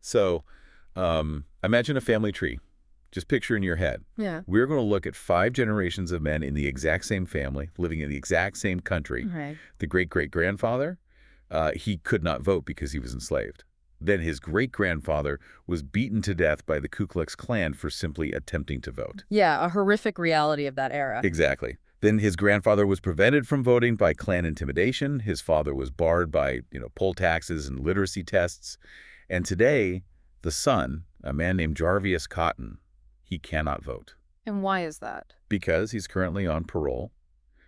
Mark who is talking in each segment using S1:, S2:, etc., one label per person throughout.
S1: So imagine a family tree. Just picture in your head.
S2: Yeah.
S1: We're going to look at 5 generations of men in the exact same family, living in the exact same country.
S2: Right.
S1: The great-great-grandfather, he could not vote because he was enslaved. Then his great-grandfather was beaten to death by the Ku Klux Klan for simply attempting to vote.
S2: Yeah, a horrific reality of that era.
S1: Exactly. Then his grandfather was prevented from voting by Klan intimidation. His father was barred by, poll taxes and literacy tests. And today, the son, a man named Jarvis Cotton, he cannot vote.
S2: And why is that?
S1: Because he's currently on parole.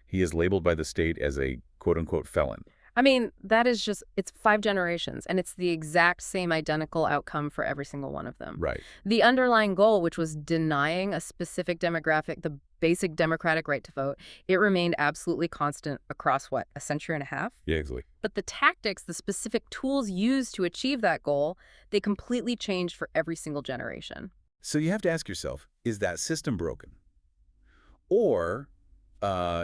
S1: He is labeled by the state as a quote-unquote felon.
S2: I mean, that is just, it's 5 generations, and it's the exact same identical outcome for every single one of them.
S1: Right.
S2: The underlying goal, which was denying a specific demographic the basic democratic right to vote, it remained absolutely constant across, what, a century and a half?
S1: Yeah, exactly.
S2: But the tactics, the specific tools used to achieve that goal, they completely changed for every single generation.
S1: So you have to ask yourself, is that system broken? Or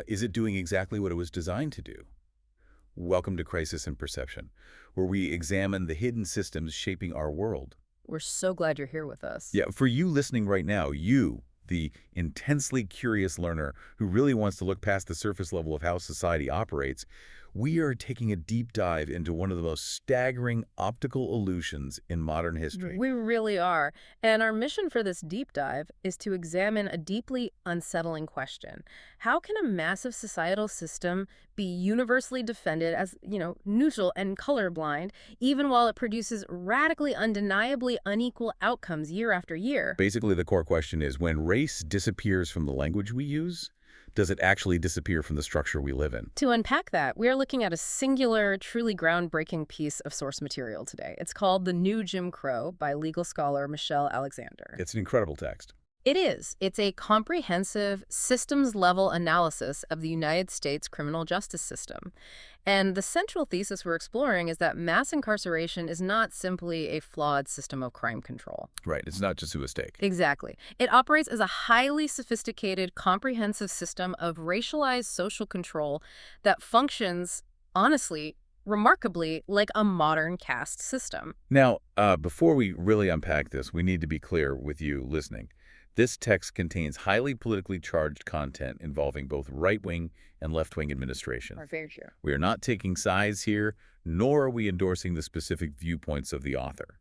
S1: is it doing exactly what it was designed to do? Welcome to Crisis in Perception, where we examine the hidden systems shaping our world.
S2: We're so glad you're here with us.
S1: Yeah, for you listening right now, you, the intensely curious learner who really wants to look past the surface level of how society operates, we are taking a deep dive into one of the most staggering optical illusions in modern history.
S2: We really are. And our mission for this deep dive is to examine a deeply unsettling question. How can a massive societal system be universally defended as, neutral and colorblind, even while it produces radically, undeniably unequal outcomes year after year?
S1: Basically, the core question is, when race disappears from the language we use, does it actually disappear from the structure we live in?
S2: To unpack that, we are looking at a singular, truly groundbreaking piece of source material today. It's called The New Jim Crow by legal scholar Michelle Alexander.
S1: It's an incredible text.
S2: It is. It's a comprehensive, systems-level analysis of the United States criminal justice system. And the central thesis we're exploring is that mass incarceration is not simply a flawed system of crime control.
S1: Right. It's not just a mistake.
S2: Exactly. It operates as a highly sophisticated, comprehensive system of racialized social control that functions, honestly, remarkably like a modern caste system.
S1: Now, before we really unpack this, we need to be clear with you listening. This text contains highly politically charged content involving both right-wing and left-wing administration.
S2: Very true.
S1: We are not taking sides here, nor are we endorsing the specific viewpoints of the author.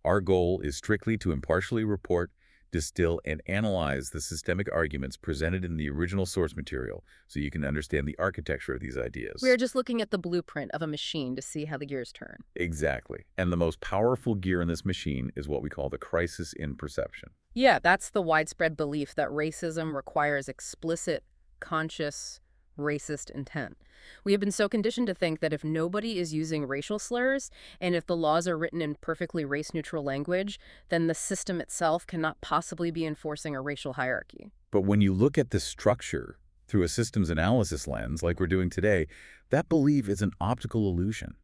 S1: Our goal is strictly to impartially report, distill, and analyze the systemic arguments presented in the original source material so you can understand the architecture of these ideas.
S2: We're just looking at the blueprint of a machine to see how the gears turn.
S1: Exactly. And the most powerful gear in this machine is what we call the crisis in perception.
S2: Yeah, that's the widespread belief that racism requires explicit, conscious, racist intent. We have been so conditioned to think that if nobody is using racial slurs, and if the laws are written in perfectly race-neutral language, then the system itself cannot possibly be enforcing a racial hierarchy.
S1: But when you look at the structure through a systems analysis lens, like we're doing today, that belief is an optical illusion.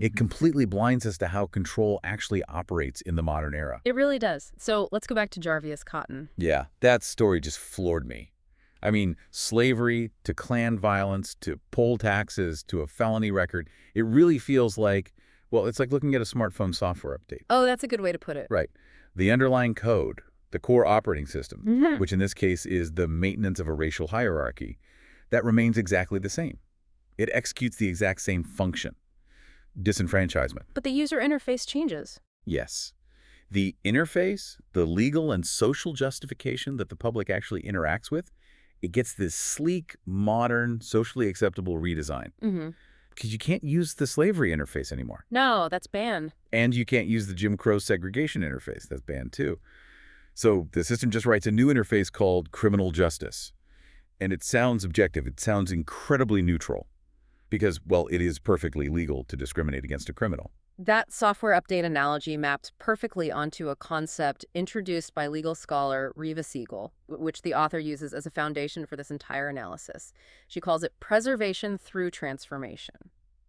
S1: It completely blinds us to how control actually operates in the modern era.
S2: It really does. So let's go back to Jarvis Cotton.
S1: Yeah, that story just floored me. I mean, slavery to Klan violence to poll taxes to a felony record, it really feels like, well, it's like looking at a smartphone software update.
S2: Oh, that's a good way to put it.
S1: Right. The underlying code, the core operating system, which in this case is the maintenance of a racial hierarchy, that remains exactly the same. It executes the exact same function. Disenfranchisement.
S2: But the user interface changes.
S1: Yes. The interface, the legal and social justification that the public actually interacts with, it gets this sleek, modern, socially acceptable redesign. Because you can't use the slavery interface anymore.
S2: No, that's banned.
S1: And you can't use the Jim Crow segregation interface. That's banned too. So the system just writes a new interface called criminal justice. And it sounds objective. It sounds incredibly neutral. Because, well, it is perfectly legal to discriminate against a criminal.
S2: That software update analogy maps perfectly onto a concept introduced by legal scholar Reva Siegel, which the author uses as a foundation for this entire analysis. She calls it preservation through transformation.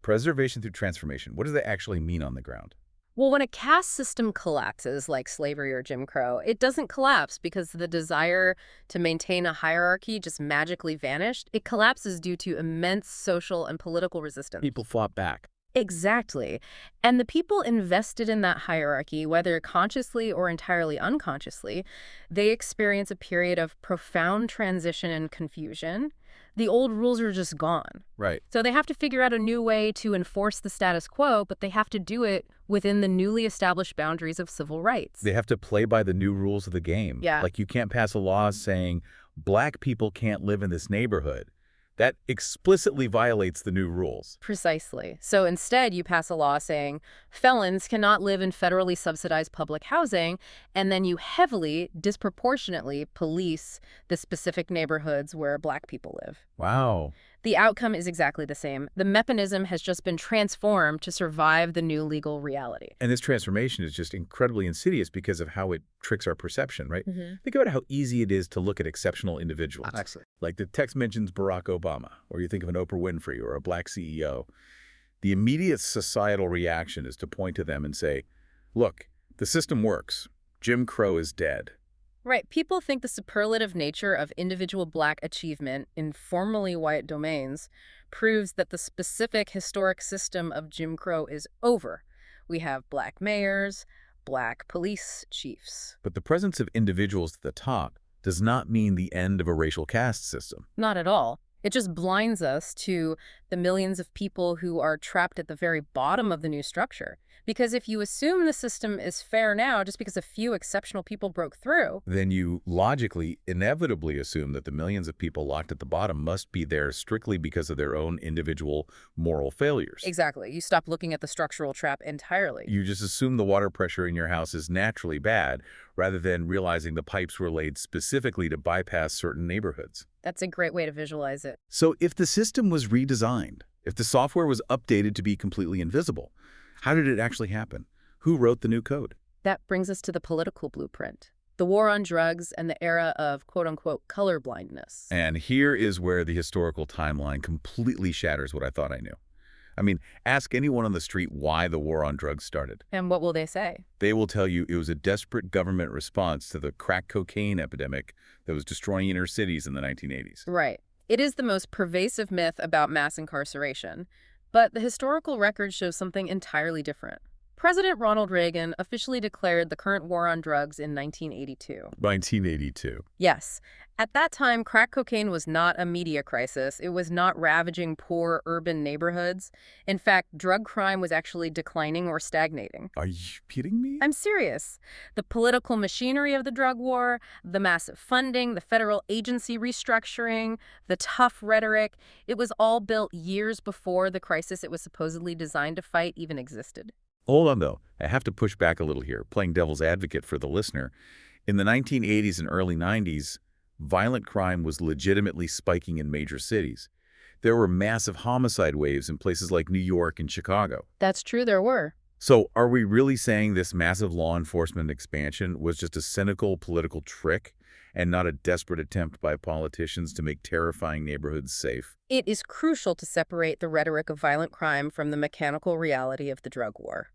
S1: Preservation through transformation. What does that actually mean on the ground?
S2: Well, when a caste system collapses, like slavery or Jim Crow, it doesn't collapse because the desire to maintain a hierarchy just magically vanished. It collapses due to immense social and political resistance.
S1: People fought back.
S2: Exactly. And the people invested in that hierarchy, whether consciously or entirely unconsciously, they experience a period of profound transition and confusion. The old rules are just gone.
S1: Right.
S2: So they have to figure out a new way to enforce the status quo, but they have to do it within the newly established boundaries of civil rights.
S1: They have to play by the new rules of the game.
S2: Yeah.
S1: Like you can't pass a law saying black people can't live in this neighborhood. That explicitly violates the new rules.
S2: Precisely. So instead, you pass a law saying felons cannot live in federally subsidized public housing, and then you heavily, disproportionately police the specific neighborhoods where Black people live.
S1: Wow.
S2: The outcome is exactly the same. The mechanism has just been transformed to survive the new legal reality.
S1: And this transformation is just incredibly insidious because of how it tricks our perception, right?
S2: Mm-hmm.
S1: Think about how easy it is to look at exceptional individuals.
S3: Excellent.
S1: Like the text mentions Barack Obama, or you think of an Oprah Winfrey or a black CEO. The immediate societal reaction is to point to them and say, look, the system works. Jim Crow is dead.
S2: Right. People think the superlative nature of individual Black achievement in formerly white domains proves that the specific historic system of Jim Crow is over. We have Black mayors, Black police chiefs.
S1: But the presence of individuals at the top does not mean the end of a racial caste system.
S2: Not at all. It just blinds us to the millions of people who are trapped at the very bottom of the new structure. Because if you assume the system is fair now just because a few exceptional people broke through,
S1: Then you logically, inevitably assume that the millions of people locked at the bottom must be there strictly because of their own individual moral failures.
S2: exactly, you stop looking at the structural trap entirely.
S1: You just assume the water pressure in your house is naturally bad, rather than realizing the pipes were laid specifically to bypass certain neighborhoods.
S2: That's a great way to visualize it.
S1: So if the system was redesigned, if the software was updated to be completely invisible, how did it actually happen? Who wrote the new code?
S2: That brings us to the political blueprint, the war on drugs and the era of quote-unquote colorblindness.
S1: And here is where the historical timeline completely shatters what I thought I knew. I mean, ask anyone on the street why the war on drugs started.
S2: And what will they say?
S1: They will tell you it was a desperate government response to the crack cocaine epidemic that was destroying inner cities in the 1980s.
S2: Right. It is the most pervasive myth about mass incarceration, but the historical record shows something entirely different. President Ronald Reagan officially declared the current war on drugs in 1982.
S1: 1982.
S2: Yes. At that time, crack cocaine was not a media crisis. It was not ravaging poor urban neighborhoods. In fact, drug crime was actually declining or stagnating.
S1: Are you kidding me?
S2: I'm serious. The political machinery of the drug war, the massive funding, the federal agency restructuring, the tough rhetoric, it was all built years before the crisis it was supposedly designed to fight even existed.
S1: Hold on, though. I have to push back a little here, playing devil's advocate for the listener. In the 1980s and early 90s, violent crime was legitimately spiking in major cities. There were massive homicide waves in places like New York and Chicago.
S2: That's true, there were.
S1: So are we really saying this massive law enforcement expansion was just a cynical political trick and not a desperate attempt by politicians to make terrifying neighborhoods safe?
S2: It is crucial to separate the rhetoric of violent crime from the mechanical reality of the drug war.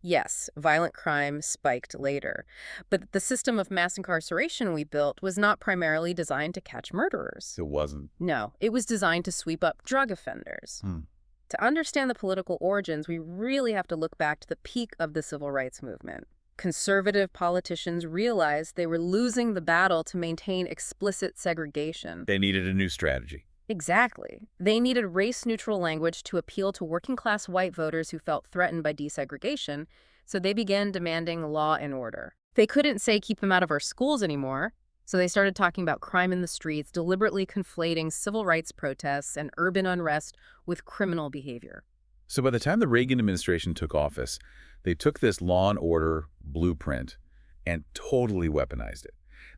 S2: Yes, violent crime spiked later, but the system of mass incarceration we built was not primarily designed to catch murderers.
S1: It wasn't.
S2: No, it was designed to sweep up drug offenders. To understand the political origins, we really have to look back to the peak of the civil rights movement. Conservative politicians realized they were losing the battle to maintain explicit segregation.
S1: They needed a new strategy.
S2: Exactly. They needed race-neutral language to appeal to working-class white voters who felt threatened by desegregation, so they began demanding law and order. They couldn't say keep them out of our schools anymore, so they started talking about crime in the streets, deliberately conflating civil rights protests and urban unrest with criminal behavior.
S1: So by the time the Reagan administration took office, they took this law and order blueprint and totally weaponized it.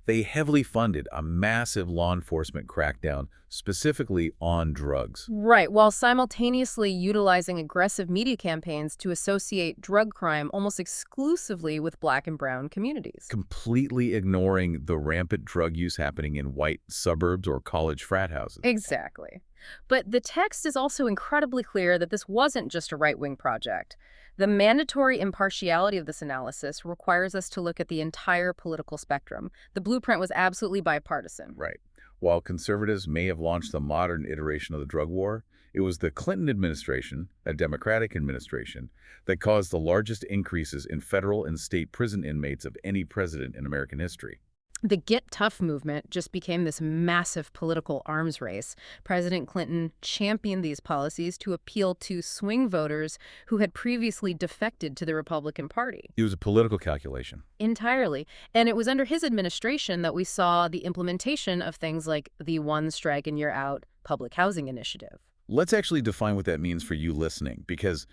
S1: They heavily funded a massive law enforcement crackdown specifically on drugs.
S2: Right, while simultaneously utilizing aggressive media campaigns to associate drug crime almost exclusively with Black and brown communities.
S1: Completely ignoring the rampant drug use happening in white suburbs or college frat houses.
S2: Exactly. But the text is also incredibly clear that this wasn't just a right-wing project. The mandatory impartiality of this analysis requires us to look at the entire political spectrum. The blueprint was absolutely bipartisan.
S1: Right. While conservatives may have launched the modern iteration of the drug war, It was the Clinton administration, a Democratic administration, that caused the largest increases in federal and state prison inmates of any president in American history.
S2: The Get Tough movement just became this massive political arms race. President Clinton championed these policies to appeal to swing voters who had previously defected to the Republican Party.
S1: It was a political calculation.
S2: Entirely. And it was under his administration that we saw the implementation of things like the One Strike and You're Out public housing initiative.
S1: Let's actually define what that means for you listening, because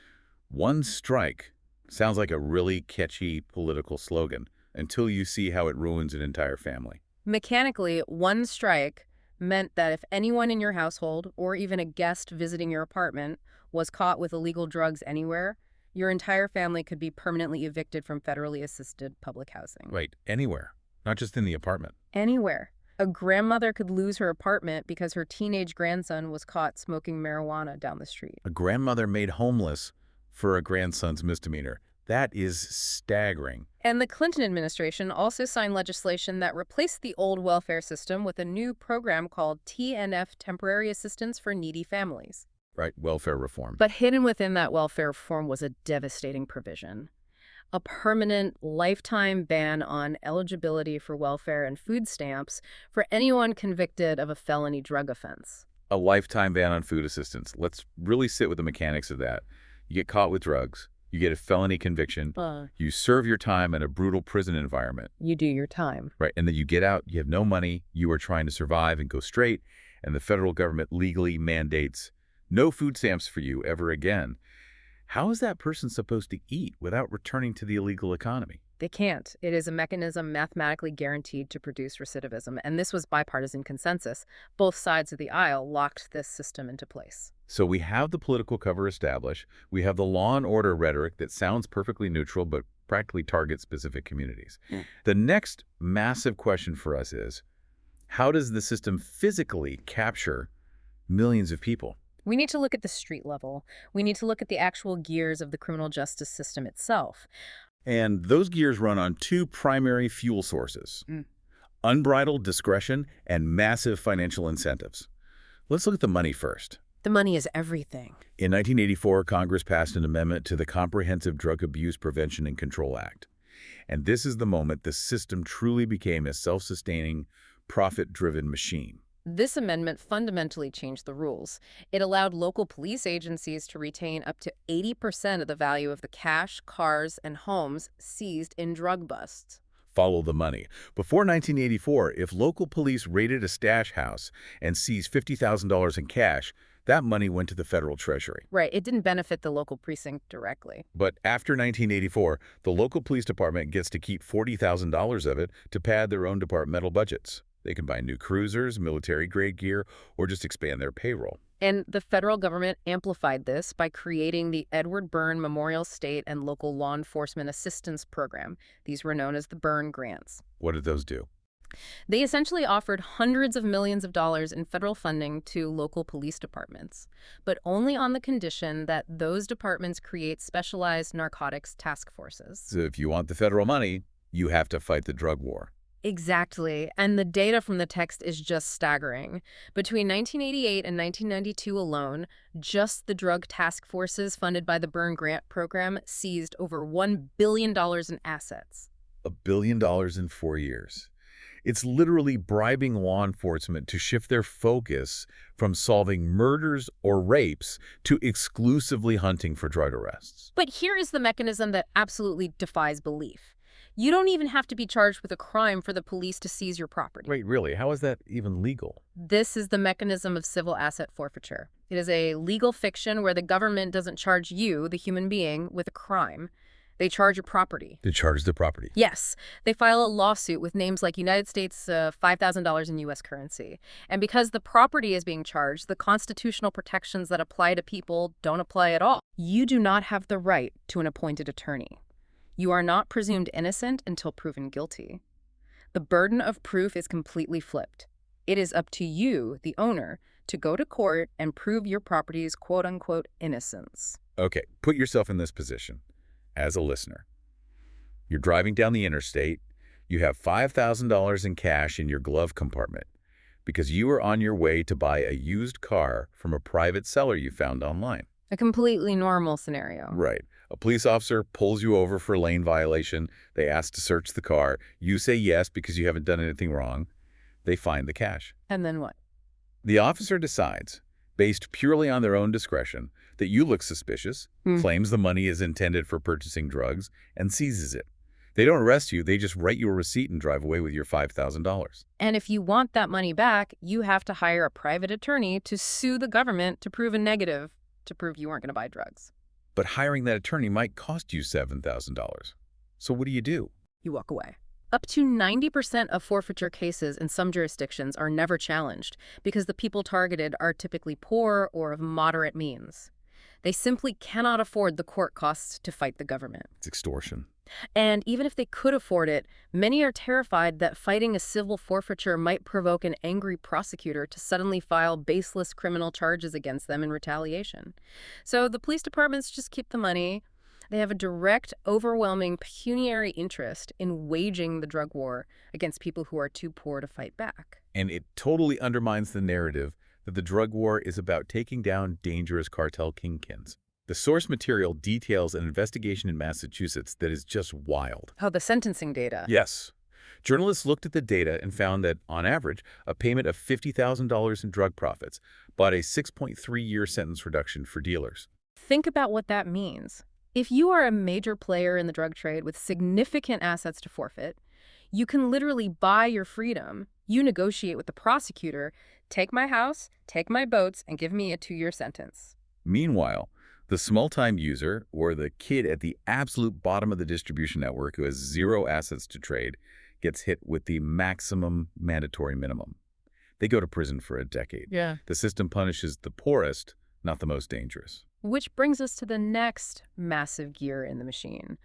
S1: one strike sounds like a really catchy political slogan until you see how it ruins an entire family.
S2: Mechanically, one strike meant that if anyone in your household or even a guest visiting your apartment was caught with illegal drugs anywhere, your entire family could be permanently evicted from federally assisted public housing.
S1: Right, anywhere, not just in the apartment.
S2: Anywhere. A grandmother could lose her apartment because her teenage grandson was caught smoking marijuana down the street.
S1: A grandmother made homeless for a grandson's misdemeanor. That is staggering.
S2: And the Clinton administration also signed legislation that replaced the old welfare system with a new program called TNF, Temporary Assistance for Needy Families.
S1: Right, welfare reform.
S2: But hidden within that welfare reform was a devastating provision. A permanent, lifetime ban on eligibility for welfare and food stamps for anyone convicted of a felony drug offense.
S1: A lifetime ban on food assistance. Let's really sit with the mechanics of that. You get caught with drugs. You get a felony conviction. You serve your time in a brutal prison environment.
S2: You do your time.
S1: Right, and then you get out, you have no money, you are trying to survive and go straight, and the federal government legally mandates no food stamps for you ever again. How is that person supposed to eat without returning to the illegal economy?
S2: They can't. It is a mechanism mathematically guaranteed to produce recidivism, and this was bipartisan consensus. Both sides of the aisle locked this system into place.
S1: So we have the political cover established. We have the law and order rhetoric that sounds perfectly neutral but practically targets specific communities. The next massive question for us is, how does the system physically capture millions of people?
S2: We need to look at the street level. We need to look at the actual gears of the criminal justice system itself.
S1: And those gears run on two primary fuel sources: unbridled discretion and massive financial incentives. Let's look at the money first.
S2: The money is everything.
S1: In 1984, Congress passed an amendment to the Comprehensive Drug Abuse Prevention and Control Act. And this is the moment the system truly became a self-sustaining, profit-driven machine.
S2: This amendment fundamentally changed the rules. It allowed local police agencies to retain up to 80% of the value of the cash, cars, and homes seized in drug busts.
S1: Follow the money. Before 1984, if local police raided a stash house and seized $50,000 in cash, that money went to the federal treasury.
S2: Right. It didn't benefit the local precinct directly.
S1: But after 1984, the local police department gets to keep $40,000 of it to pad their own departmental budgets. They can buy new cruisers, military-grade gear, or just expand their payroll.
S2: And the federal government amplified this by creating the Edward Byrne Memorial State and Local Law Enforcement Assistance Program. These were known as the Byrne Grants.
S1: What did those do?
S2: They essentially offered hundreds of millions of dollars in federal funding to local police departments, but only on the condition that those departments create specialized narcotics task forces.
S1: So if you want the federal money, you have to fight the drug war.
S2: Exactly, and the data from the text is just staggering. Between 1988 and 1992 alone, just the drug task forces funded by the Byrne Grant Program seized over $1 billion in assets.
S1: $1 billion in 4 years. It's literally bribing law enforcement to shift their focus from solving murders or rapes to exclusively hunting for drug arrests.
S2: But here is the mechanism that absolutely defies belief. You don't even have to be charged with a crime for the police to seize your property.
S1: Wait, really? How is that even legal?
S2: This is the mechanism of civil asset forfeiture. It is a legal fiction where the government doesn't charge you, the human being, with a crime. They charge your property.
S1: They charge the property.
S2: Yes. They file a lawsuit with names like United States $5,000 in U.S. currency. And because the property is being charged, the constitutional protections that apply to people don't apply at all. You do not have the right to an appointed attorney. You are not presumed innocent until proven guilty. The burden of proof is completely flipped. It is up to you, the owner, to go to court and prove your property's quote-unquote innocence.
S1: Okay, put yourself in this position. As a listener, you're driving down the interstate, you have $5,000 in cash in your glove compartment. because you were on your way to buy a used car from a private seller you found online.
S2: A completely normal scenario.
S1: Right. A police officer pulls you over for a lane violation. They ask to search the car. You say yes because you haven't done anything wrong. They find the cash.
S2: And then what?
S1: The officer decides, based purely on their own discretion, that you look suspicious, claims the money is intended for purchasing drugs, and seizes it. They don't arrest you. They just write you a receipt and drive away with your $5,000.
S2: And if you want that money back, you have to hire a private attorney to sue the government to prove a negative, to prove you weren't going to buy drugs.
S1: But hiring that attorney might cost you $7,000. So what do?
S2: You walk away. Up to 90% of forfeiture cases in some jurisdictions are never challenged because the people targeted are typically poor or of moderate means. They simply cannot afford the court costs to fight the government.
S1: It's extortion.
S2: And even if they could afford it, many are terrified that fighting a civil forfeiture might provoke an angry prosecutor to suddenly file baseless criminal charges against them in retaliation. So the police departments just keep the money. They have a direct, overwhelming pecuniary interest in waging the drug war against people who are too poor to fight back.
S1: And it totally undermines the narrative that the drug war is about taking down dangerous cartel kingpins. The source material details an investigation in Massachusetts that is just wild.
S2: Oh, the sentencing data.
S1: Yes. Journalists looked at the data and found that, on average, a payment of $50,000 in drug profits bought a 6.3-year sentence reduction for dealers.
S2: Think about what that means. If you are a major player in the drug trade with significant assets to forfeit, you can literally buy your freedom. You negotiate with the prosecutor, take my house, take my boats, and give me a 2-year sentence.
S1: Meanwhile, the small-time user, or the kid at the absolute bottom of the distribution network who has zero assets to trade, gets hit with the maximum mandatory minimum. They go to prison for a decade.
S2: Yeah.
S1: The system punishes the poorest, not the most dangerous.
S2: Which brings us to the next massive gear in the machine.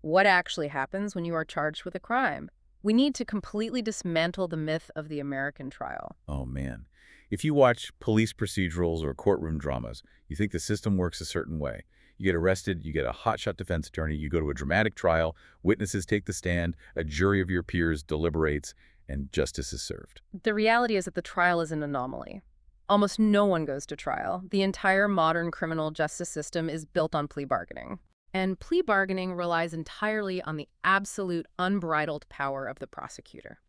S2: What actually happens when you are charged with a crime? We need to completely dismantle the myth of the American trial.
S1: Oh, man. If you watch police procedurals or courtroom dramas, you think the system works a certain way. You get arrested, you get a hotshot defense attorney, you go to a dramatic trial, witnesses take the stand, a jury of your peers deliberates, and justice is served.
S2: The reality is that the trial is an anomaly. Almost no one goes to trial. The entire modern criminal justice system is built on plea bargaining. And plea bargaining relies entirely on the absolute unbridled power of the prosecutor.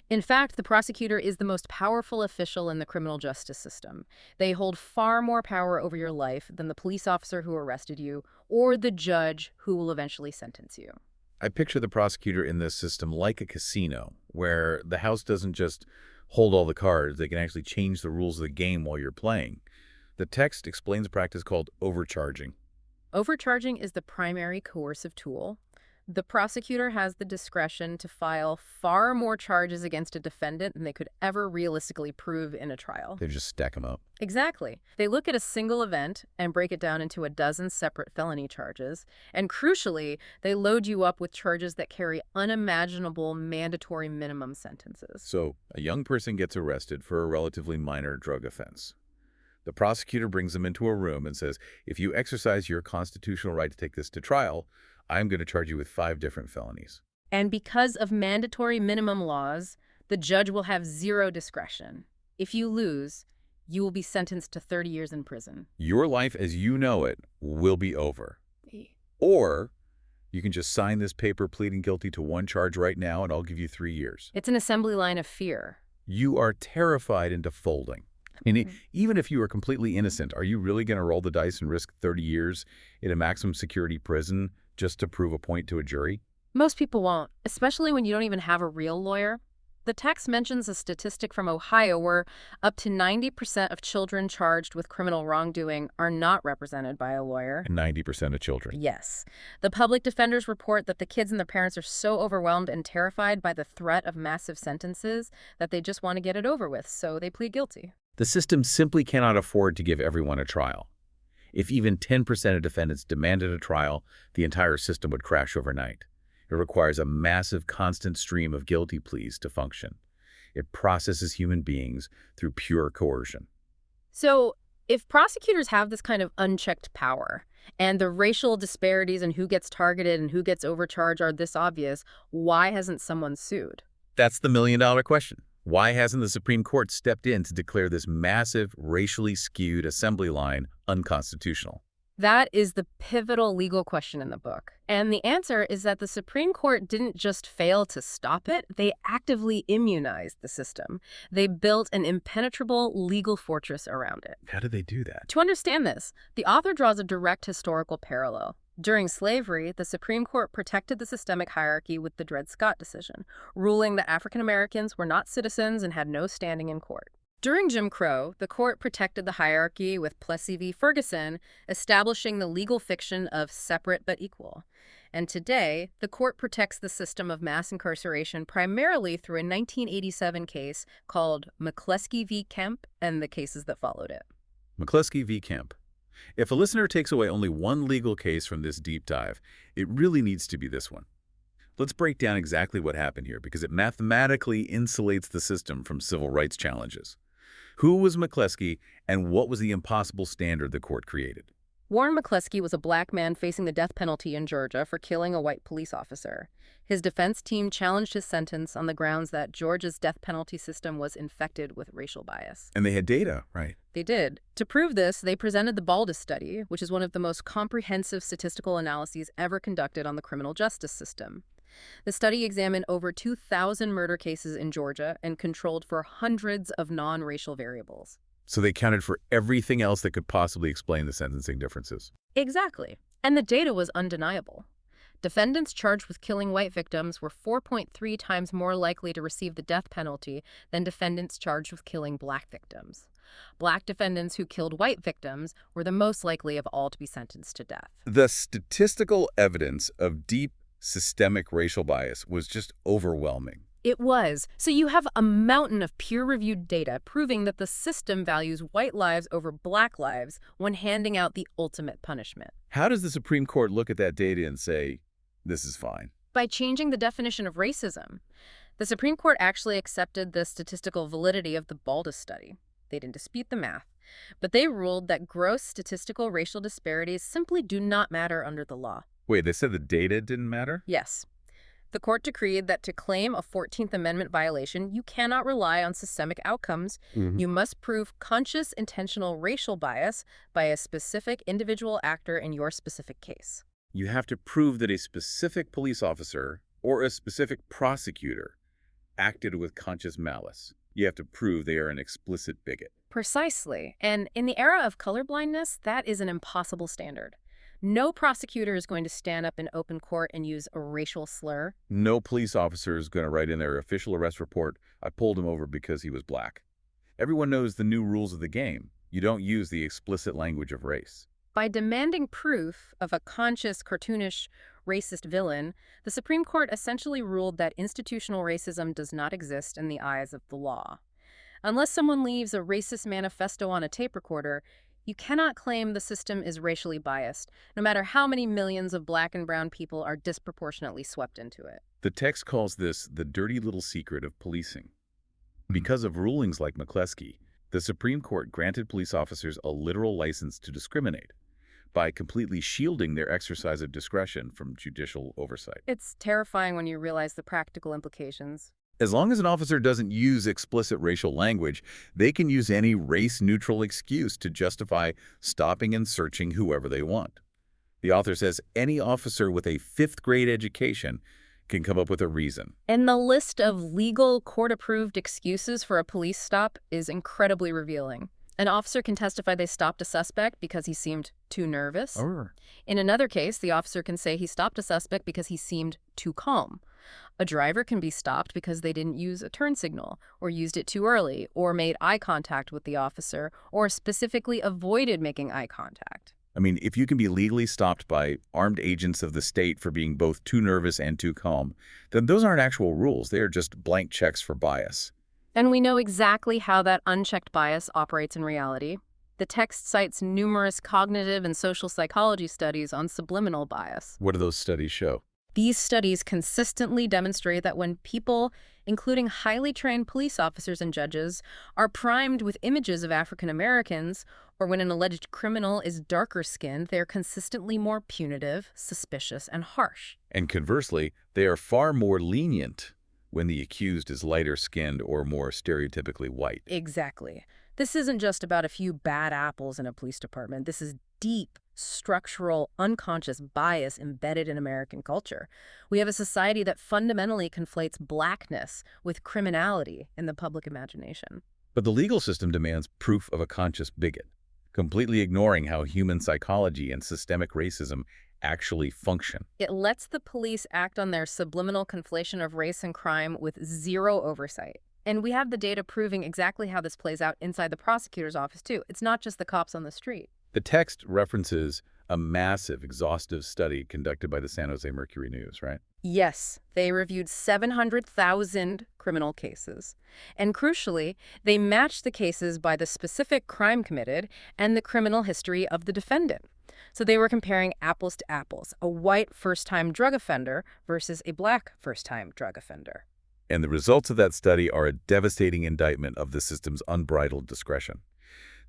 S2: In fact, the prosecutor is the most powerful official in the criminal justice system. They hold far more power over your life than the police officer who arrested you or the judge who will eventually sentence you.
S1: I picture the prosecutor in this system like a casino, where the house doesn't just hold all the cards, they can actually change the rules of the game while you're playing. The text explains a practice called overcharging.
S2: Overcharging is the primary coercive tool. The prosecutor has the discretion to file far more charges against a defendant than they could ever realistically prove in a trial.
S1: They just stack them up.
S2: Exactly. They look at a single event and break it down into a dozen separate felony charges. And crucially, they load you up with charges that carry unimaginable mandatory minimum sentences.
S1: So, a young person gets arrested for a relatively minor drug offense. The prosecutor brings them into a room and says, if you exercise your constitutional right to take this to trial, I'm going to charge you with 5 different felonies.
S2: And because of mandatory minimum laws, the judge will have zero discretion. If you lose, you will be sentenced to 30 years in prison.
S1: Your life as you know it will be over. Or you can just sign this paper pleading guilty to one charge right now and I'll give you 3 years.
S2: It's an assembly line of fear.
S1: You are terrified into folding. And even if you are completely innocent, are you really going to roll the dice and risk 30 years in a maximum security prison just to prove a point to a jury?
S2: Most people won't, especially when you don't even have a real lawyer. The text mentions a statistic from Ohio where up to 90% of children charged with criminal wrongdoing are not represented by a lawyer.
S1: And 90% of children.
S2: Yes. The public defenders report that the kids and the parents are so overwhelmed and terrified by the threat of massive sentences that they just want to get it over with, so they plead guilty.
S1: The system simply cannot afford to give everyone a trial. If even 10% of defendants demanded a trial, the entire system would crash overnight. It requires a massive, constant stream of guilty pleas to function. It processes human beings through pure coercion.
S2: So, if prosecutors have this kind of unchecked power, and the racial disparities in who gets targeted and who gets overcharged are this obvious, why hasn't someone sued?
S1: That's the million-dollar question. Why hasn't the Supreme Court stepped in to declare this massive, racially skewed assembly line unconstitutional?
S2: That is the pivotal legal question in the book. And the answer is that the Supreme Court didn't just fail to stop it, they actively immunized the system. They built an impenetrable legal fortress around it.
S1: How did they do that?
S2: To understand this, the author draws a direct historical parallel. During slavery, the Supreme Court protected the systemic hierarchy with the Dred Scott decision, ruling that African Americans were not citizens and had no standing in court. During Jim Crow, the court protected the hierarchy with Plessy v. Ferguson, establishing the legal fiction of separate but equal. And today, the court protects the system of mass incarceration primarily through a 1987 case called McCleskey v. Kemp and the cases that followed it.
S1: McCleskey v. Kemp. If a listener takes away only one legal case from this deep dive, it really needs to be this one. Let's break down exactly what happened here because it mathematically insulates the system from civil rights challenges. Who was McCleskey, and what was the impossible standard the court created?
S2: Warren McCleskey was a black man facing the death penalty in Georgia for killing a white police officer. His defense team challenged his sentence on the grounds that Georgia's death penalty system was infected with racial bias.
S1: And they had data, right?
S2: They did. To prove this, they presented the Baldus study, which is one of the most comprehensive statistical analyses ever conducted on the criminal justice system. The study examined over 2,000 murder cases in Georgia and controlled for hundreds of non-racial variables.
S1: So they counted for everything else that could possibly explain the sentencing differences.
S2: Exactly. And the data was undeniable. Defendants charged with killing white victims were 4.3 times more likely to receive the death penalty than defendants charged with killing black victims. Black defendants who killed white victims were the most likely of all to be sentenced to death.
S1: The statistical evidence of deep systemic racial bias was just overwhelming.
S2: It was. So you have a mountain of peer-reviewed data proving that the system values white lives over black lives when handing out the ultimate punishment.
S1: How does the Supreme Court look at that data and say, this is fine?
S2: By changing the definition of racism. The Supreme Court actually accepted the statistical validity of the Baldus study. They didn't dispute the math, but they ruled that gross statistical racial disparities simply do not matter under the law.
S1: Wait, they said the data didn't matter?
S2: Yes. The court decreed that to claim a 14th Amendment violation, you cannot rely on systemic outcomes. You must prove conscious, intentional racial bias by a specific individual actor in your specific case.
S1: You have to prove that a specific police officer or a specific prosecutor acted with conscious malice. You have to prove they are an explicit bigot.
S2: Precisely. And in the era of colorblindness, that is an impossible standard. No prosecutor is going to stand up in open court and use a racial slur.
S1: No police officer is going to write in their official arrest report, I pulled him over because he was black. Everyone knows the new rules of the game. You don't use the explicit language of race.
S2: By demanding proof of a conscious, cartoonish, racist villain, the Supreme Court essentially ruled that institutional racism does not exist in the eyes of the law. Unless someone leaves a racist manifesto on a tape recorder, you cannot claim the system is racially biased, no matter how many millions of black and brown people are disproportionately swept into it.
S1: The text calls this the dirty little secret of policing. Because of rulings like McCleskey, the Supreme Court granted police officers a literal license to discriminate by completely shielding their exercise of discretion from judicial oversight.
S2: It's terrifying when you realize the practical implications.
S1: As long as an officer doesn't use explicit racial language, they can use any race-neutral excuse to justify stopping and searching whoever they want. The author says any officer with a 5th grade education can come up with a reason.
S2: And the list of legal, court-approved excuses for a police stop is incredibly revealing. An officer can testify they stopped a suspect because he seemed too nervous. In another case, the officer can say he stopped a suspect because he seemed too calm. A driver can be stopped because they didn't use a turn signal, or used it too early, or made eye contact with the officer, or specifically avoided making eye contact.
S1: I mean, if you can be legally stopped by armed agents of the state for being both too nervous and too calm, then those aren't actual rules. They are just blank checks for bias.
S2: And we know exactly how that unchecked bias operates in reality. The text cites numerous cognitive and social psychology studies on subliminal bias.
S1: What do those studies show?
S2: These studies consistently demonstrate that when people, including highly trained police officers and judges, are primed with images of African Americans, or when an alleged criminal is darker-skinned, they are consistently more punitive, suspicious, and harsh.
S1: And conversely, they are far more lenient when the accused is lighter-skinned or more stereotypically white.
S2: Exactly. This isn't just about a few bad apples in a police department. This is deep, structural, unconscious bias embedded in American culture. We have a society that fundamentally conflates blackness with criminality in the public imagination.
S1: But the legal system demands proof of a conscious bigot, completely ignoring how human psychology and systemic racism actually function.
S2: It lets the police act on their subliminal conflation of race and crime with zero oversight. And we have the data proving exactly how this plays out inside the prosecutor's office, too. It's not just the cops on the street.
S1: The text references a massive, exhaustive study conducted by the San Jose Mercury News, right?
S2: Yes, they reviewed 700,000 criminal cases. And crucially, they matched the cases by the specific crime committed and the criminal history of the defendant. So they were comparing apples to apples, a white first-time drug offender versus a black first-time drug offender.
S1: And the results of that study are a devastating indictment of the system's unbridled discretion.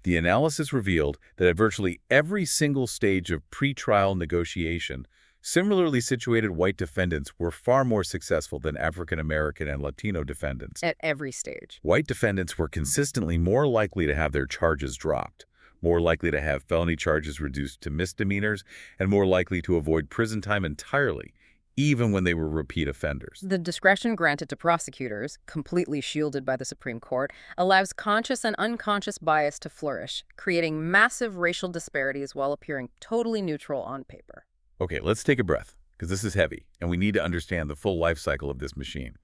S1: The analysis revealed that at virtually every single stage of pretrial negotiation, similarly situated white defendants were far more successful than African American and Latino defendants.
S2: At every stage.
S1: White defendants were consistently more likely to have their charges dropped, more likely to have felony charges reduced to misdemeanors, and more likely to avoid prison time entirely, even when they were repeat offenders.
S2: The discretion granted to prosecutors, completely shielded by the Supreme Court, allows conscious and unconscious bias to flourish, creating massive racial disparities while appearing totally neutral on paper.
S1: Okay, let's take a breath, because this is heavy, and we need to understand the full life cycle of this machine.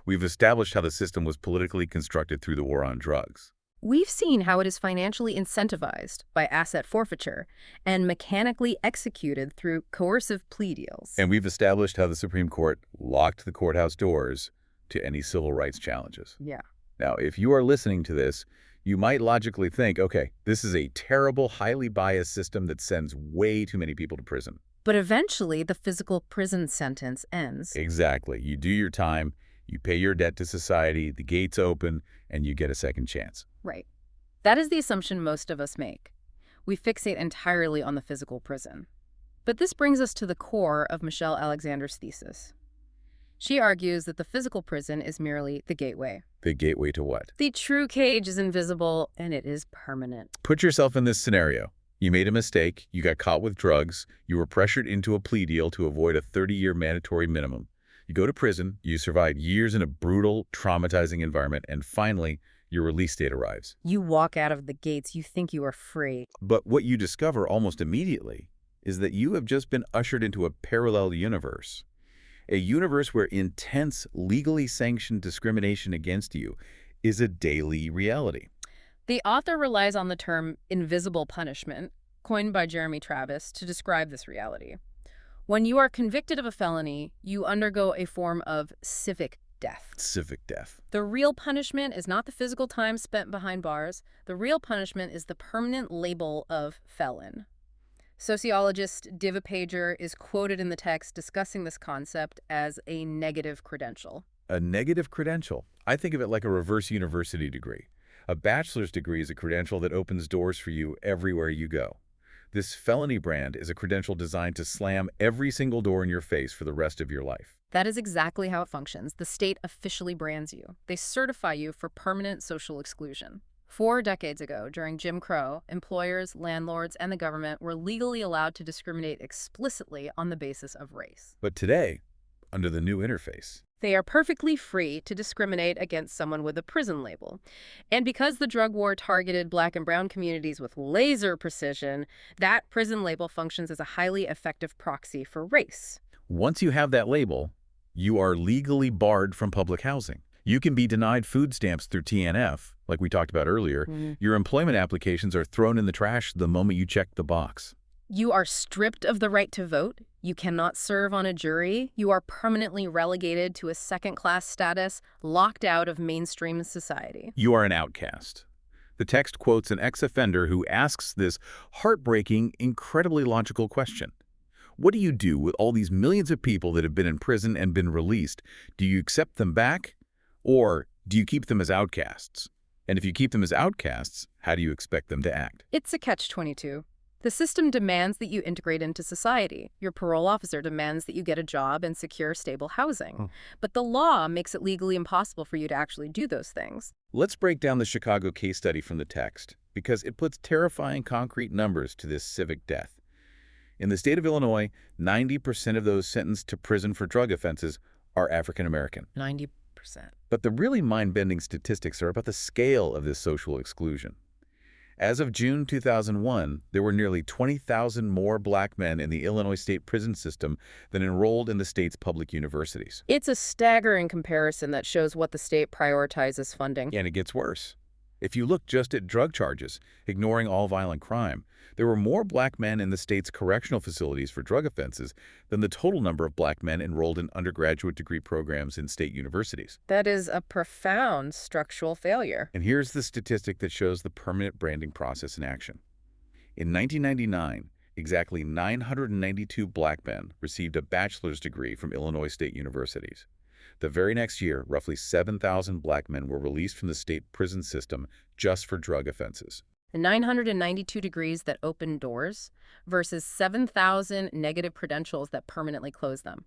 S1: We've established how the system was politically constructed through the war on drugs.
S2: We've seen how it is financially incentivized by asset forfeiture and mechanically executed through coercive plea deals.
S1: And we've established how the Supreme Court locked the courthouse doors to any civil rights challenges.
S2: Yeah.
S1: Now, if you are listening to this, you might logically think, okay, this is a terrible, highly biased system that sends way too many people to prison.
S2: But eventually, the physical prison sentence ends.
S1: Exactly. You do your time, you pay your debt to society, the gates open, and you get a second chance.
S2: Right. That is the assumption most of us make. We fixate entirely on the physical prison. But this brings us to the core of Michelle Alexander's thesis. She argues that the physical prison is merely the gateway.
S1: The gateway to what?
S2: The true cage is invisible, and it is permanent.
S1: Put yourself in this scenario. You made a mistake, you got caught with drugs, you were pressured into a plea deal to avoid a 30-year mandatory minimum. You go to prison, you survive years in a brutal, traumatizing environment, and finally, your release date arrives.
S2: You walk out of the gates, you think you are free.
S1: But what you discover almost immediately is that you have just been ushered into a parallel universe. A universe where intense, legally sanctioned discrimination against you is a daily reality.
S2: The author relies on the term invisible punishment, coined by Jeremy Travis, to describe this reality. When you are convicted of a felony, you undergo a form of civic death.
S1: Civic death.
S2: The real punishment is not the physical time spent behind bars. The real punishment is the permanent label of felon. Sociologist Diva Pager is quoted in the text discussing this concept as a negative credential.
S1: A negative credential? I think of it like a reverse university degree. A bachelor's degree is a credential that opens doors for you everywhere you go. This felony brand is a credential designed to slam every single door in your face for the rest of your life.
S2: That is exactly how it functions. The state officially brands you. They certify you for permanent social exclusion. 4 decades ago, during Jim Crow, employers, landlords, and the government were legally allowed to discriminate explicitly on the basis of race.
S1: But today, under the new interface,
S2: they are perfectly free to discriminate against someone with a prison label. And because the drug war targeted Black and brown communities with laser precision, that prison label functions as a highly effective proxy for race.
S1: Once you have that label, you are legally barred from public housing. You can be denied food stamps through TNF, like we talked about earlier. Your employment applications are thrown in the trash the moment you check the box.
S2: You are stripped of the right to vote. You cannot serve on a jury. You are permanently relegated to a second-class status, locked out of mainstream society.
S1: You are an outcast. The text quotes an ex-offender who asks this heartbreaking, incredibly logical question. What do you do with all these millions of people that have been in prison and been released? Do you accept them back? Or do you keep them as outcasts? And if you keep them as outcasts, how do you expect them to act?
S2: It's a catch-22. The system demands that you integrate into society. Your parole officer demands that you get a job and secure stable housing.
S1: Hmm.
S2: But the law makes it legally impossible for you to actually do those things.
S1: Let's break down the Chicago case study from the text, because it puts terrifying concrete numbers to this civic death. In the state of Illinois, 90% of those sentenced to prison for drug offenses are African American.
S2: 90%.
S1: But the really mind-bending statistics are about the scale of this social exclusion. As of June 2001, there were nearly 20,000 more black men in the Illinois state prison system than enrolled in the state's public universities.
S2: It's a staggering comparison that shows what the state prioritizes funding.
S1: And it gets worse. If you look just at drug charges, ignoring all violent crime, there were more black men in the state's correctional facilities for drug offenses than the total number of black men enrolled in undergraduate degree programs in state universities.
S2: That is a profound structural failure.
S1: And here's the statistic that shows the permanent branding process in action. In 1999, exactly 992 black men received a bachelor's degree from Illinois state universities. The very next year, roughly 7,000 black men were released from the state prison system just for drug offenses.
S2: The 992 degrees that open doors versus 7,000 negative credentials that permanently close them.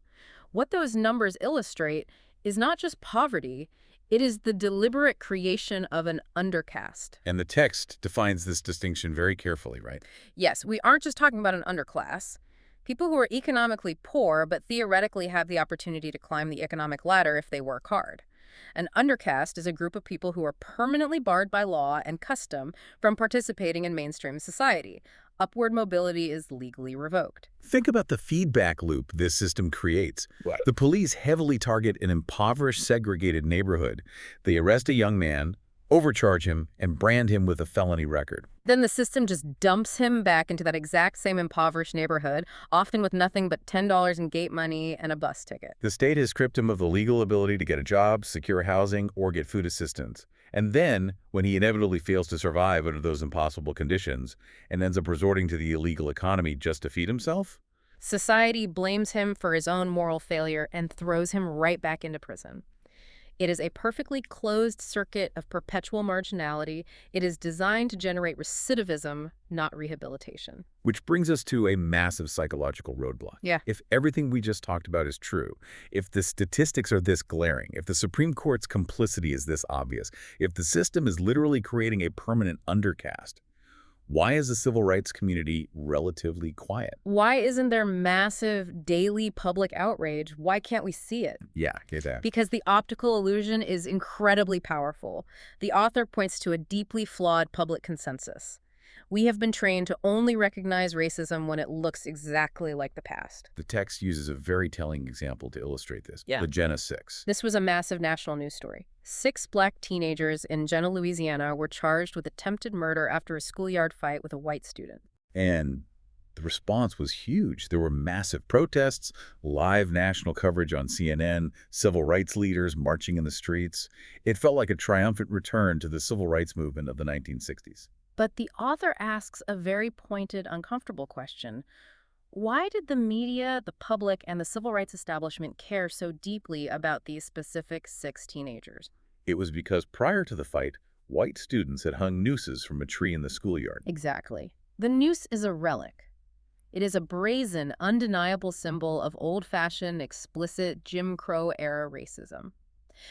S2: What those numbers illustrate is not just poverty, it is the deliberate creation of an undercaste.
S1: And the text defines this distinction very carefully, right?
S2: Yes, we aren't just talking about an underclass. People who are economically poor but theoretically have the opportunity to climb the economic ladder if they work hard. An undercaste is a group of people who are permanently barred by law and custom from participating in mainstream society. Upward mobility is legally revoked.
S1: Think about the feedback loop this system creates.
S3: What?
S1: The police heavily target an impoverished, segregated neighborhood. They arrest a young man, overcharge him, and brand him with a felony record.
S2: Then the system just dumps him back into that exact same impoverished neighborhood, often with nothing but $10 in gate money and a bus ticket.
S1: The state has stripped him of the legal ability to get a job, secure housing, or get food assistance. And then, when he inevitably fails to survive under those impossible conditions and ends up resorting to the illegal economy just to feed himself,
S2: Society blames him for his own moral failure and throws him right back into prison. It is a perfectly closed circuit of perpetual marginality. It is designed to generate recidivism, not rehabilitation.
S1: which brings us to a massive psychological roadblock.
S2: Yeah.
S1: If everything we just talked about is true, if the statistics are this glaring, if the Supreme Court's complicity is this obvious, if the system is literally creating a permanent undercaste, why is the civil rights community relatively quiet?
S2: Why isn't there massive daily public outrage? Why can't we see it?
S1: Yeah, get that.
S2: Because the optical illusion is incredibly powerful. The author points to a deeply flawed public consensus. We have been trained to only recognize racism when it looks exactly like the past.
S1: The text uses a very telling example to illustrate this.
S2: Yeah.
S1: The Jenna Six.
S2: This was a massive national news story. 6 black teenagers in Jenna, Louisiana were charged with attempted murder after a schoolyard fight with a white student.
S1: And the response was huge. There were massive protests, live national coverage on CNN, civil rights leaders marching in the streets. It felt like a triumphant return to the civil rights movement of the 1960s.
S2: But the author asks a very pointed, uncomfortable question. Why did the media, the public, and the civil rights establishment care so deeply about these specific 6 teenagers?
S1: It was because prior to the fight, white students had hung nooses from a tree in the schoolyard.
S2: Exactly. The noose is a relic. It is a brazen, undeniable symbol of old-fashioned, explicit Jim Crow-era racism.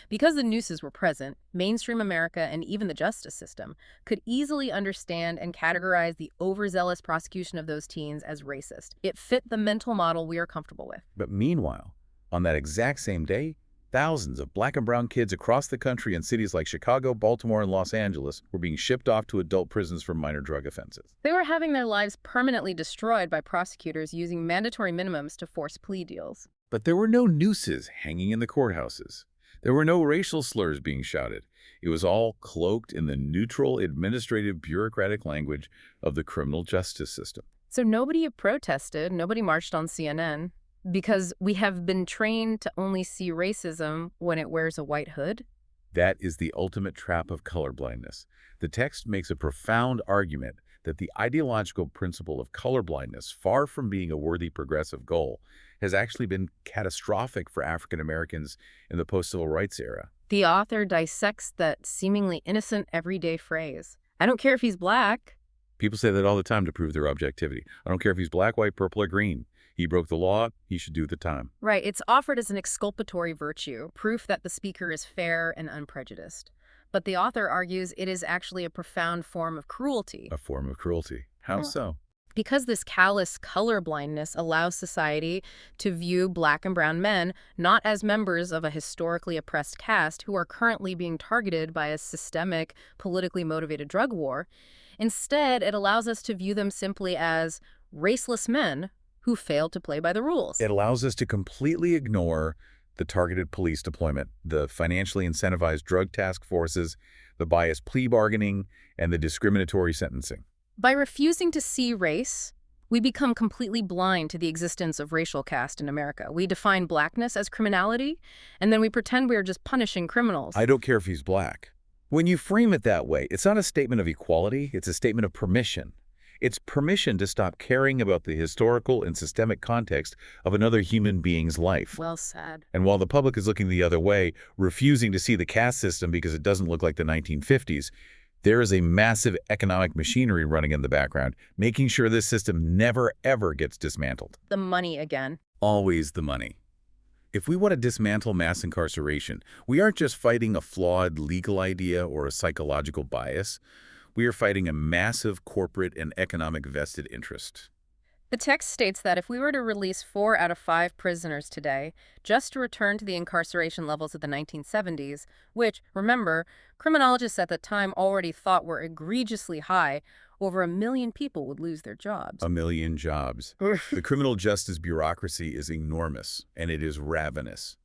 S2: Because the nooses were present, mainstream America and even the justice system could easily understand and categorize the overzealous prosecution of those teens as racist. It fit the mental model we are comfortable with.
S1: But meanwhile, on that exact same day, thousands of black and brown kids across the country in cities like Chicago, Baltimore, and Los Angeles were being shipped off to adult prisons for minor drug offenses.
S2: They were having their lives permanently destroyed by prosecutors using mandatory minimums to force plea deals.
S1: But there were no nooses hanging in the courthouses. There were no racial slurs being shouted. It was all cloaked in the neutral, administrative, bureaucratic language of the criminal justice system.
S2: So nobody protested, nobody marched on CNN, because we have been trained to only see racism when it wears a white hood.
S1: That is the ultimate trap of colorblindness. The text makes a profound argument that the ideological principle of colorblindness, far from being a worthy progressive goal, has actually been catastrophic for African Americans in the post-civil rights era.
S2: The author dissects that seemingly innocent everyday phrase. I don't care if he's black.
S1: People say that all the time to prove their objectivity. I don't care if he's black, white, purple, or green. He broke the law, he should do the time.
S2: Right, it's offered as an exculpatory virtue, proof that the speaker is fair and unprejudiced. But the author argues it is actually a profound form of cruelty.
S1: A form of cruelty. How
S2: Well,
S1: so?
S2: because this callous colorblindness allows society to view black and brown men not as members of a historically oppressed caste who are currently being targeted by a systemic, politically motivated drug war. Instead, it allows us to view them simply as raceless men who failed to play by the rules.
S1: It allows us to completely ignore the targeted police deployment, the financially incentivized drug task forces, the biased plea bargaining, and the discriminatory sentencing.
S2: By refusing to see race, we become completely blind to the existence of racial caste in America. We define blackness as criminality, and then we pretend we are just punishing criminals.
S1: I don't care if he's black. When you frame it that way, it's not a statement of equality, it's a statement of permission. It's permission to stop caring about the historical and systemic context of another human being's life.
S2: Well said.
S1: And while the public is looking the other way, refusing to see the caste system because it doesn't look like the 1950s, there is a massive economic machinery running in the background, making sure this system never, ever gets dismantled.
S2: The money again.
S1: Always the money. If we want to dismantle mass incarceration, we aren't just fighting a flawed legal idea or a psychological bias. We are fighting a massive corporate and economic vested interest.
S2: The text states that if we were to release 4 out of 5 prisoners today, just to return to the incarceration levels of the 1970s, which, remember, criminologists at the time already thought were egregiously high, over 1 million people would lose their jobs.
S1: 1 million jobs. The criminal justice bureaucracy is enormous, and it is ravenous.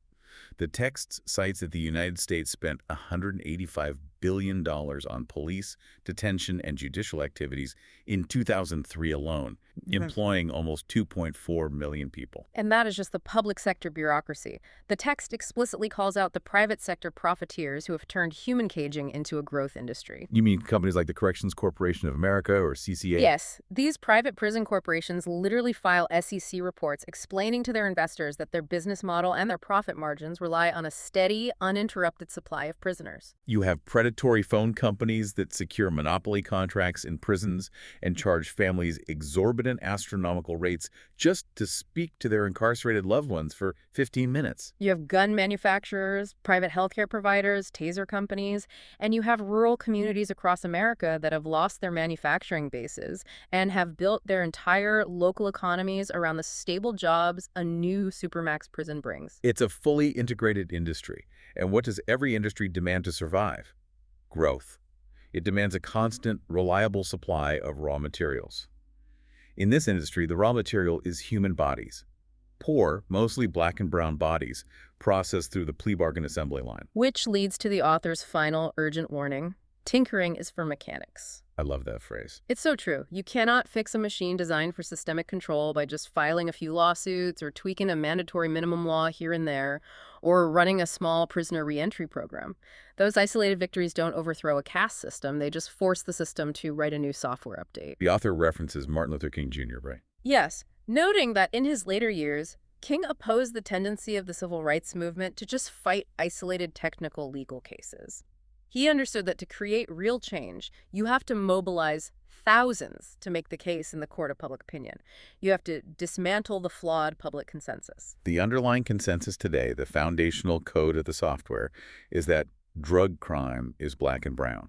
S1: The text cites that the United States spent $185 billion on police, detention, and judicial activities in 2003 alone, employing almost 2.4 million people.
S2: And that is just the public sector bureaucracy. The text explicitly calls out the private sector profiteers who have turned human caging into a growth industry.
S1: You mean companies like the Corrections Corporation of America or CCA?
S2: Yes, these private prison corporations literally file SEC reports explaining to their investors that their business model and their profit margins rely on a steady, uninterrupted supply of prisoners.
S1: You have predatory phone companies that secure monopoly contracts in prisons and charge families exorbitant astronomical rates just to speak to their incarcerated loved ones for 15 minutes.
S2: You have gun manufacturers, private healthcare providers, taser companies, and you have rural communities across America that have lost their manufacturing bases and have built their entire local economies around the stable jobs a new supermax prison brings.
S1: It's a fully integrated industry. And what does every industry demand to survive? Growth. It demands a constant, reliable supply of raw materials. In this industry, the raw material is human bodies. Poor, mostly black and brown bodies, processed through the plea bargain assembly line.
S2: Which leads to the author's final urgent warning: tinkering is for mechanics.
S1: I love that phrase.
S2: It's so true. You cannot fix a machine designed for systemic control by just filing a few lawsuits or tweaking a mandatory minimum law here and there or running a small prisoner reentry program. Those isolated victories don't overthrow a caste system. They just force the system to write a new software update.
S1: The author references Martin Luther King Jr., right?
S2: Yes, noting that in his later years, King opposed the tendency of the civil rights movement to just fight isolated technical legal cases. He understood that to create real change, you have to mobilize thousands to make the case in the court of public opinion. You have to dismantle the flawed public consensus.
S1: The underlying consensus today, the foundational code of the software, is that drug crime is black and brown.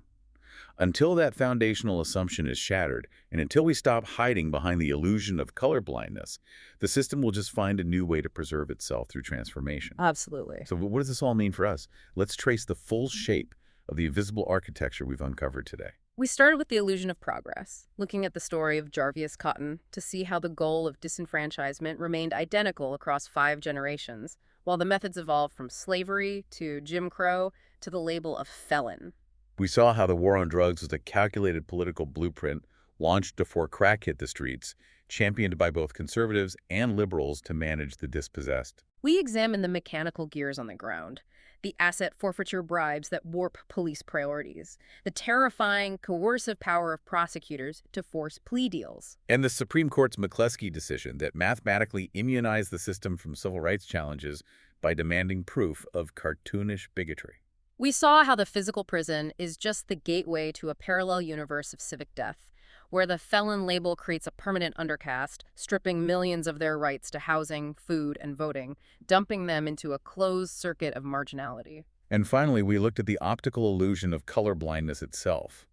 S1: Until that foundational assumption is shattered, and until we stop hiding behind the illusion of colorblindness, the system will just find a new way to preserve itself through transformation.
S2: Absolutely.
S1: So what does this all mean for us? Let's trace the full shape of the invisible architecture we've uncovered today.
S2: We started with the illusion of progress, looking at the story of Jarvis Cotton to see how the goal of disenfranchisement remained identical across 5 generations, while the methods evolved from slavery to Jim Crow to the label of felon.
S1: We saw how the war on drugs was a calculated political blueprint launched before crack hit the streets, championed by both conservatives and liberals to manage the dispossessed.
S2: We examined the mechanical gears on the ground, the asset forfeiture bribes that warp police priorities, the terrifying, coercive power of prosecutors to force plea deals,
S1: And the Supreme Court's McCleskey decision that mathematically immunized the system from civil rights challenges by demanding proof of cartoonish bigotry.
S2: We saw how the physical prison is just the gateway to a parallel universe of civic death, where the felon label creates a permanent undercaste, stripping millions of their rights to housing, food, and voting, dumping them into a closed circuit of marginality.
S1: And finally, we looked at the optical illusion of color blindness itself.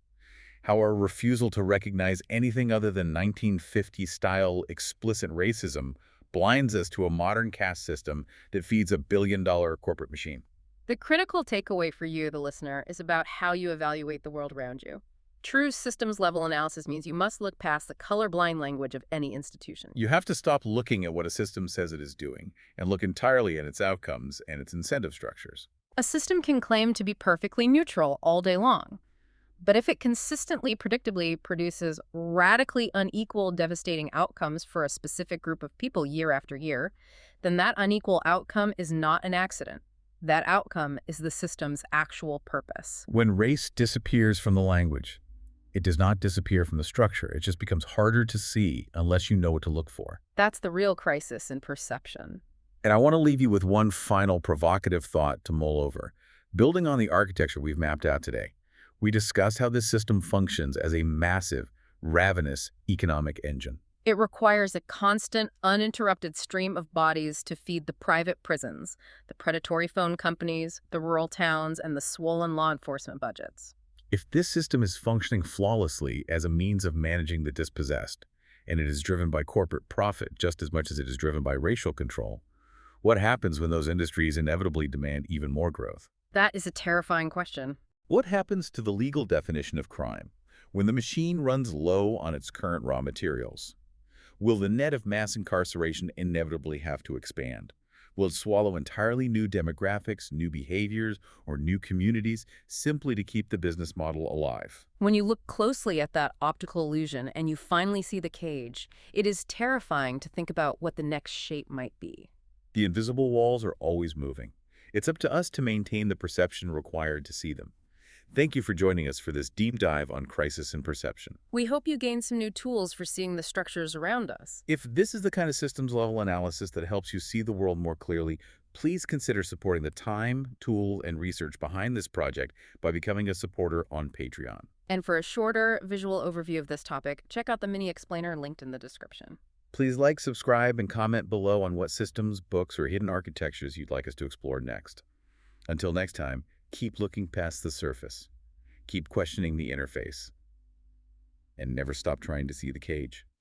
S1: How our refusal to recognize anything other than 1950-style explicit racism blinds us to a modern caste system that feeds a billion-dollar corporate machine.
S2: The critical takeaway for you, the listener, is about how you evaluate the world around you. True systems-level analysis means you must look past the colorblind language of any institution.
S1: You have to stop looking at what a system says it is doing and look entirely at its outcomes and its incentive structures.
S2: A system can claim to be perfectly neutral all day long, but if it consistently, predictably produces radically unequal, devastating outcomes for a specific group of people year after year, then that unequal outcome is not an accident. That outcome is the system's actual purpose.
S1: When race disappears from the language, it does not disappear from the structure. It just becomes harder to see unless you know what to look for.
S2: That's the real crisis in perception.
S1: And I want to leave you with one final provocative thought to mull over. Building on the architecture we've mapped out today, we discussed how this system functions as a massive, ravenous economic engine.
S2: It requires a constant, uninterrupted stream of bodies to feed the private prisons, the predatory phone companies, the rural towns, and the swollen law enforcement budgets.
S1: If this system is functioning flawlessly as a means of managing the dispossessed, and it is driven by corporate profit just as much as it is driven by racial control, what happens when those industries inevitably demand even more growth?
S2: That is a terrifying question.
S1: What happens to the legal definition of crime when the machine runs low on its current raw materials? Will the net of mass incarceration inevitably have to expand? Will it swallow entirely new demographics, new behaviors, or new communities simply to keep the business model alive?
S2: When you look closely at that optical illusion and you finally see the cage, it is terrifying to think about what the next shape might be.
S1: The invisible walls are always moving. It's up to us to maintain the perception required to see them. Thank you for joining us for this deep dive on crisis and perception.
S2: We hope you gain some new tools for seeing the structures around us.
S1: If this is the kind of systems-level analysis that helps you see the world more clearly, please consider supporting the time, tool, and research behind this project by becoming a supporter on Patreon.
S2: And for a shorter visual overview of this topic, check out the mini explainer linked in the description.
S1: Please like, subscribe, and comment below on what systems, books, or hidden architectures you'd like us to explore next. Until next time, keep looking past the surface, keep questioning the interface, and never stop trying to see the cage.